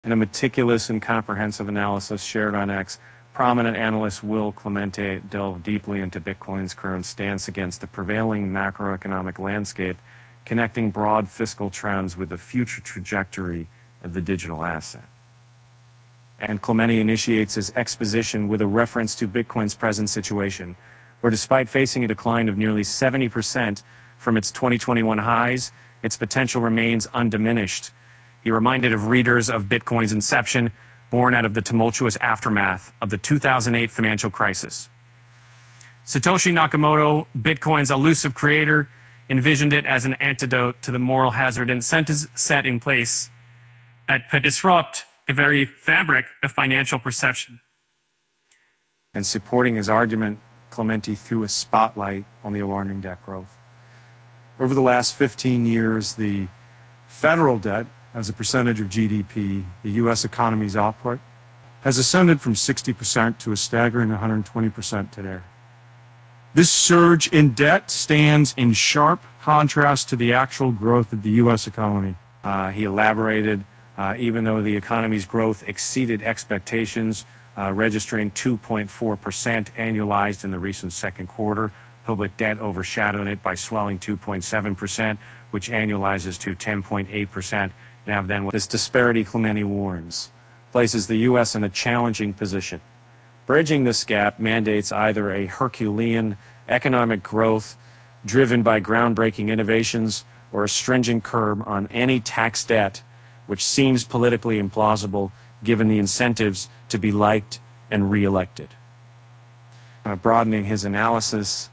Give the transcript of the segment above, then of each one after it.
In a meticulous and comprehensive analysis shared on X, prominent analyst Will Clemente delved deeply into Bitcoin's current stance against the prevailing macroeconomic landscape, connecting broad fiscal trends with the future trajectory of the digital asset. And Clemente initiates his exposition with a reference to Bitcoin's present situation, where despite facing a decline of nearly 70% from its 2021 highs, its potential remains undiminished. He reminded of readers of Bitcoin's inception, born out of the tumultuous aftermath of the 2008 financial crisis. Satoshi Nakamoto, Bitcoin's elusive creator, envisioned it as an antidote to the moral hazard incentives set in place that could disrupt the very fabric of financial perception. And supporting his argument, Clemente threw a spotlight on the alarming debt growth. Over the last 15 years, the federal debt, as a percentage of GDP, the U.S. economy's output, has ascended from 60% to a staggering 120% today. This surge in debt stands in sharp contrast to the actual growth of the U.S. economy. He elaborated, even though the economy's growth exceeded expectations, registering 2.4% annualized in the recent second quarter, public debt overshadowed it by swelling 2.7%, which annualizes to 10.8%. Now then, this disparity, Clemente warns, places the U.S. in a challenging position. Bridging this gap mandates either a Herculean economic growth driven by groundbreaking innovations or a stringent curb on any tax debt, which seems politically implausible given the incentives to be liked and re-elected. Broadening his analysis,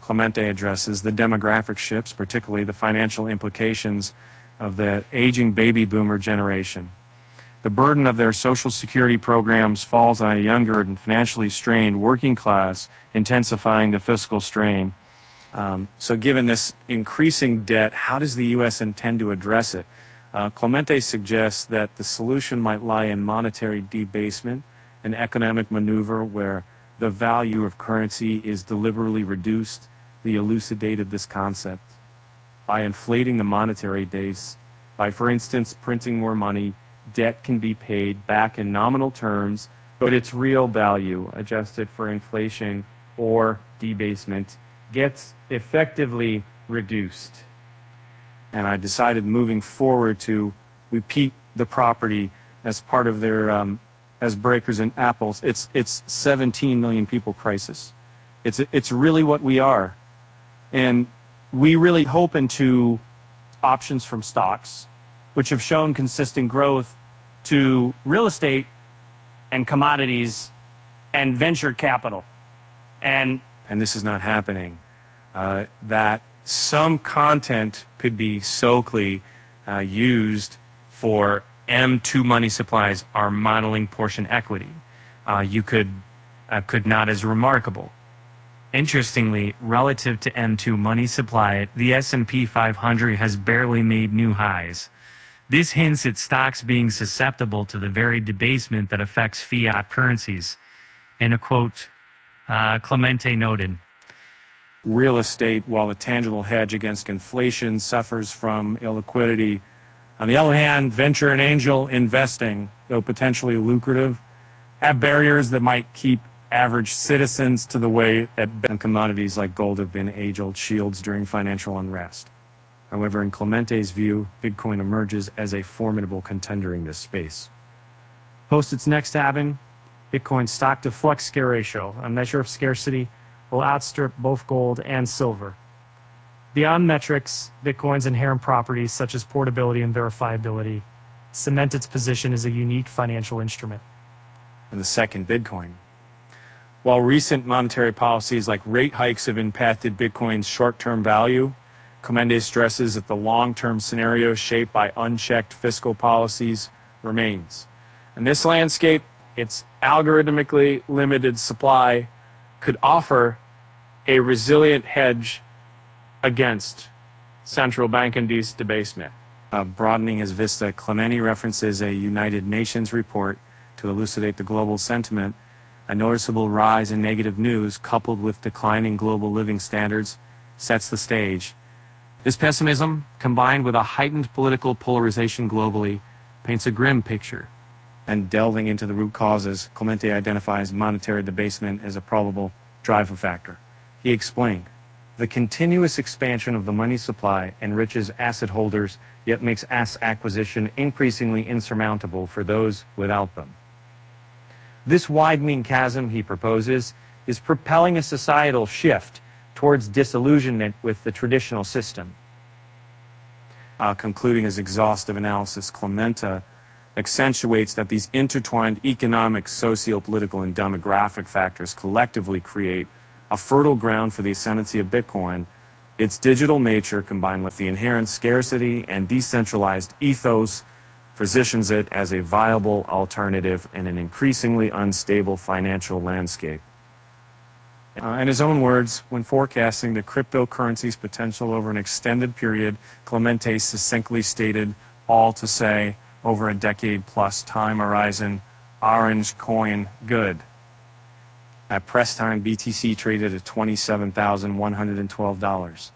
Clemente addresses the demographic shifts, particularly the financial implications of the aging baby boomer generation. The burden of their Social Security programs falls on a younger and financially strained working class, intensifying the fiscal strain. So given this increasing debt, how does the U.S. intend to address it? Clemente suggests that the solution might lie in monetary debasement, an economic maneuver where the value of currency is deliberately reduced. He elucidated this concept by inflating the monetary base. By, for instance, printing more money, debt can be paid back in nominal terms, but its real value, adjusted for inflation or debasement, gets effectively reduced. And I decided moving forward to repeat the property as part of their, as breakers in apples. It's 17 million people crisis. It's really what we are. And we really hope into options from stocks, which have shown consistent growth, to real estate and commodities and venture capital. And this is not happening. That some content could be solely used for M2 money supplies are modeling portion equity. You could not as remarkable. Interestingly, relative to M2 money supply, the S&P 500 has barely made new highs. This hints at stocks being susceptible to the very debasement that affects fiat currencies. In a quote, Clemente noted, Real estate, while a tangible hedge against inflation, suffers from illiquidity. On the other hand, venture and angel investing, though potentially lucrative, have barriers that might keep average citizens to the way that commodities like gold have been age-old shields during financial unrest. However, in Clemente's view, Bitcoin emerges as a formidable contender in this space. Post its next halving, Bitcoin's stock-to-flex scare ratio, a measure of scarcity, will outstrip both gold and silver. Beyond metrics, Bitcoin's inherent properties such as portability and verifiability cement its position as a unique financial instrument. And the second, Bitcoin. While recent monetary policies like rate hikes have impacted Bitcoin's short-term value, Clemente stresses that the long-term scenario shaped by unchecked fiscal policies remains. In this landscape, its algorithmically limited supply could offer a resilient hedge against central bank-induced debasement. Broadening his vista, Clemente references a United Nations report to elucidate the global sentiment. A noticeable rise in negative news, coupled with declining global living standards, sets the stage. This pessimism, combined with a heightened political polarization globally, paints a grim picture And delving into the root causes, Clemente identifies monetary debasement as a probable driver factor. He explained, the continuous expansion of the money supply enriches asset holders, yet makes asset acquisition increasingly insurmountable for those without them. This widening chasm, he proposes, is propelling a societal shift towards disillusionment with the traditional system. Concluding his exhaustive analysis, Clemente accentuates that these intertwined economic, socio-political, and demographic factors collectively create a fertile ground for the ascendancy of Bitcoin. Its digital nature, combined with the inherent scarcity and decentralized ethos, positions it as a viable alternative in an increasingly unstable financial landscape. In his own words, when forecasting the cryptocurrency's potential over an extended period, Clemente succinctly stated, all to say, over a decade-plus time horizon, orange coin good. At press time, BTC traded at $27,112.